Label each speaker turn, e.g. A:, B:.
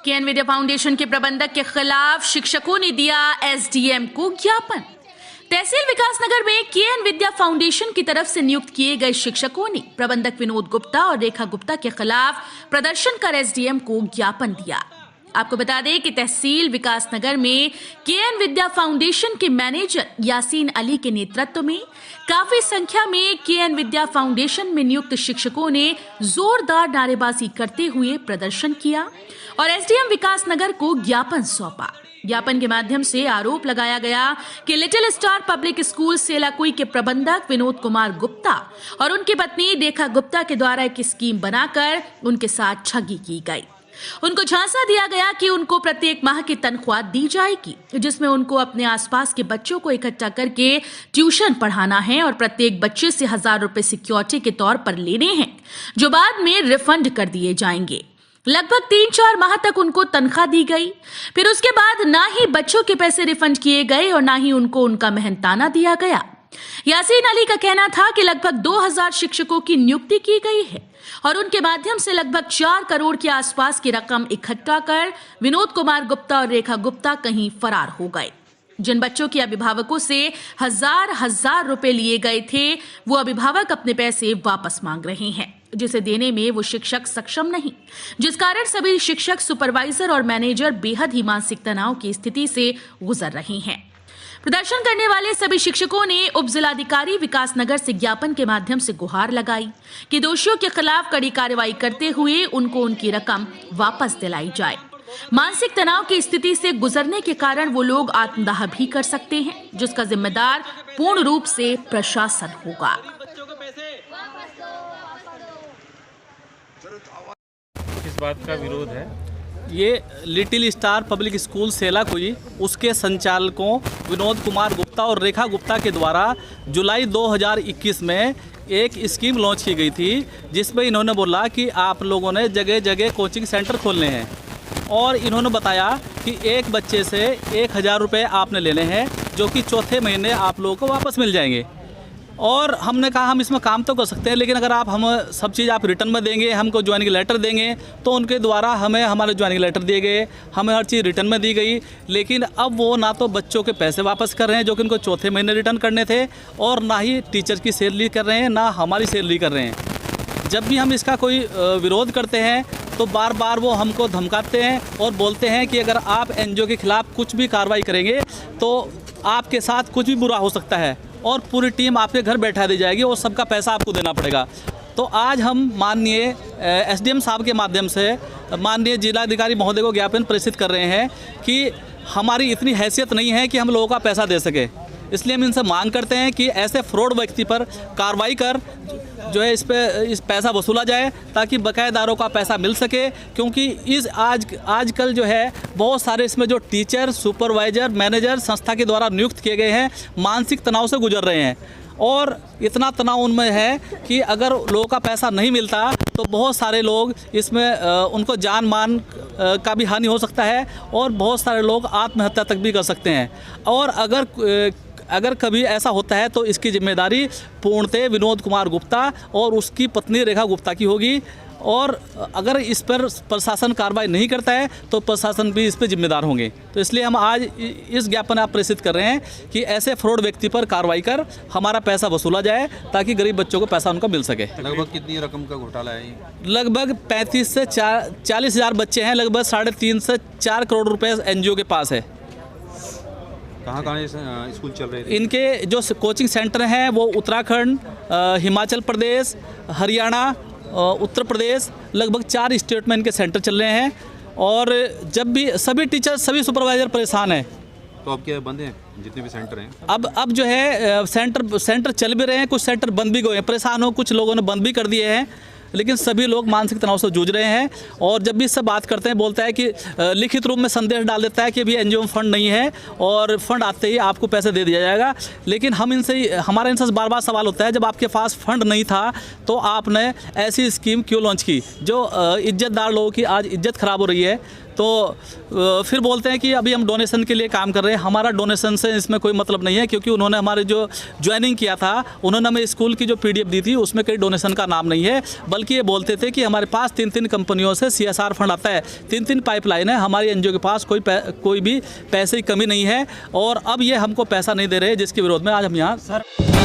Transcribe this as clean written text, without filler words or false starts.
A: KN विद्या foundation के प्रबंधक के खिलाफ शिक्षकों ने दिया एसडीएम को ज्ञापन। तहसील विकासनगर में केएन विद्या फाउंडेशन की तरफ से नियुक्त किए गए शिक्षकों ने प्रबंधक विनोद गुप्ता और रेखा गुप्ता के खिलाफ प्रदर्शन कर एसडीएम को ज्ञापन दिया। आपको बता दें कि तहसील विकासनगर में केएन विद्या फाउंडेशन के मैनेजर यासीन अली के नेतृत्व में काफी संख्या में केएन विद्या फाउंडेशन में नियुक्त शिक्षकों ने जोरदार नारेबाजी करते हुए प्रदर्शन किया और एसडीएम विकासनगर को ज्ञापन सौंपा। ज्ञापन के माध्यम से आरोप लगाया गया कि little star public school Selaqui के प्रबंधक विनोद कुमार गुप्ता और उनकी पत्नी रेखा गुप्ता के द्वारा एक स्कीम बनाकर उनके साथ ठगी की गई। उनको झांसा दिया गया कि उनको प्रत्येक माह की तनख्वाह दी जाएगी, जिसमें उनको अपने आसपास के बच्चों को इकट्ठा करके ट्यूशन पढ़ाना है और प्रत्येक बच्चे से 1000 रुपए सिक्योरिटी के तौर पर लेने हैं, जो बाद में रिफंड कर दिए जाएंगे। लगभग 3-4 माह तक उनको तनख्वाह दी गई। फिर उसके बाद ना ही बच्चों के पैसे रिफंड किए गए और ना ही उनको उनका मेहनताना दिया गया। यासीन अली का कहना था कि लगभग 2000 शिक्षकों की नियुक्ति की गई है और उनके माध्यम से लगभग 4 करोड़ के आसपास की रकम इकट्ठा कर विनोद कुमार गुप्ता और रेखा गुप्ता कहीं फरार हो गए। जिन बच्चों के अभिभावकों से 1000 रुपए लिए गए थे, वो अभिभावक अपने पैसे वापस मांग रहे हैं, जिसे देने में वो शिक्षक सक्षम नहीं, जिस कारण सभी शिक्षक, सुपरवाइजर और मैनेजर बेहद ही मानसिक तनाव की स्थिति से गुजर रहे हैं। प्रदर्शन करने वाले सभी शिक्षकों ने उप जिलाधिकारी विकासनगर से ज्ञापन के माध्यम से गुहार लगाई कि दोषियों के खिलाफ कड़ी कार्रवाई करते हुए उनको उनकी रकम वापस दिलाई जाए। मानसिक तनाव की स्थिति से गुजरने के कारण वो लोग आत्मदाह भी कर सकते हैं, जिसका जिम्मेदार पूर्ण रूप से प्रशासन होगा।
B: किस बात का विरोध है?
C: ये little star public school Selaqui, उसके संचालकों विनोद कुमार गुप्ता और रेखा गुप्ता के द्वारा जुलाई 2021 में एक स्कीम लॉन्च की गई थी, जिसमें इन्होंने बोला कि आप लोगों ने जगह जगह कोचिंग सेंटर खोलने हैं और इन्होंने बताया कि एक बच्चे से 1000 रुपये आपने लेने हैं, जो कि चौथे महीने आप लोगों को वापस मिल जाएंगे। और हमने कहा हम इसमें काम तो कर सकते हैं, लेकिन अगर आप हम सब चीज़ आप रिटर्न में देंगे, हमको ज्वाइनिंग लेटर देंगे, तो उनके द्वारा हमें हमारे ज्वाइनिंग लेटर दिए गए, हमें हर चीज़ रिटर्न में दी गई। लेकिन अब वो ना तो बच्चों के पैसे वापस कर रहे हैं, जो कि उनको चौथे महीने रिटर्न करने थे, और ना ही टीचर की सैलरी कर रहे हैं, ना हमारी सैलरी कर रहे हैं। जब भी हम इसका कोई विरोध करते हैं तो बार बार वो हमको धमकाते हैं और बोलते हैं कि अगर आप एनजीओ के खिलाफ कुछ भी कार्रवाई करेंगे तो आपके साथ कुछ भी बुरा हो सकता है और पूरी टीम आपके घर बैठा दी जाएगी और सबका पैसा आपको देना पड़ेगा। तो आज हम माननीय एसडीएम साहब के माध्यम से माननीय जिलाधिकारी महोदय को ज्ञापन प्रेषित कर रहे हैं कि हमारी इतनी हैसियत नहीं है कि हम लोगों का पैसा दे सके। इसलिए हम इनसे मांग करते हैं कि ऐसे फ्रॉड व्यक्ति पर कार्रवाई कर जो है इस पैसा वसूला जाए, ताकि बकायेदारों का पैसा मिल सके। क्योंकि आजकल जो है बहुत सारे इसमें जो टीचर, सुपरवाइजर, मैनेजर संस्था के द्वारा नियुक्त किए गए हैं, मानसिक तनाव से गुजर रहे हैं और इतना तनाव उनमें है कि अगर लोगों का पैसा नहीं मिलता तो बहुत सारे लोग इसमें उनको जान मान का भी हानि हो सकता है और बहुत सारे लोग आत्महत्या तक भी कर सकते हैं। और अगर कभी ऐसा होता है तो इसकी जिम्मेदारी पूर्णतः विनोद कुमार गुप्ता और उसकी पत्नी रेखा गुप्ता की होगी, और अगर इस पर प्रशासन कार्रवाई नहीं करता है तो प्रशासन भी इस पर जिम्मेदार होंगे। तो इसलिए हम आज इस ज्ञापन आप प्रेषित कर रहे हैं कि ऐसे फ्रॉड व्यक्ति पर कार्रवाई कर हमारा पैसा वसूला जाए, ताकि गरीब बच्चों को पैसा उनको मिल सके।
D: लगभग कितनी रकम का घोटाला है?
C: लगभग 35 से 40 हज़ार बच्चे हैं, लगभग 3.5 से 4 करोड़ रुपये एनजीओ के पास है।
D: कहाँ स्कूल चल रहे थे?
C: इनके जो कोचिंग सेंटर हैं वो उत्तराखंड, हिमाचल प्रदेश, हरियाणा, उत्तर प्रदेश, लगभग 4 स्टेट में इनके सेंटर चल रहे हैं। और जब भी सभी टीचर, सभी सुपरवाइजर परेशान हैं।
D: तो अब क्या बंद हैं जितने भी सेंटर हैं?
C: अब जो है सेंटर चल भी रहे हैं, कुछ सेंटर बंद भी गए हैं। परेशान हो, कुछ लोगों ने बंद भी कर दिए हैं, लेकिन सभी लोग मानसिक तनाव से जूझ रहे हैं। और जब भी इससे बात करते हैं, बोलता है कि लिखित रूप में संदेश डाल देता है कि अभी एनजीओ में फंड नहीं है और फंड आते ही आपको पैसे दे दिया जाएगा। लेकिन हमारा इनसे बार बार सवाल होता है, जब आपके पास फंड नहीं था तो आपने ऐसी स्कीम क्यों लॉन्च की जो इज्जतदार लोगों की आज इज्जत खराब हो रही है। तो फिर बोलते हैं कि अभी हम डोनेशन के लिए काम कर रहे हैं। हमारा डोनेशन से इसमें कोई मतलब नहीं है, क्योंकि उन्होंने हमारे जो ज्वाइनिंग किया था उन्होंने हमें स्कूल की जो PDF दी थी उसमें कहीं डोनेशन का नाम नहीं है, बल्कि ये बोलते थे कि हमारे पास 3 कंपनियों से CSR फंड आता है, 3 पाइपलाइन है, हमारी NGO के पास कोई भी पैसे की कमी नहीं है, और अब ये हमको पैसा नहीं दे रहे, जिसके विरोध में आज हम यहाँ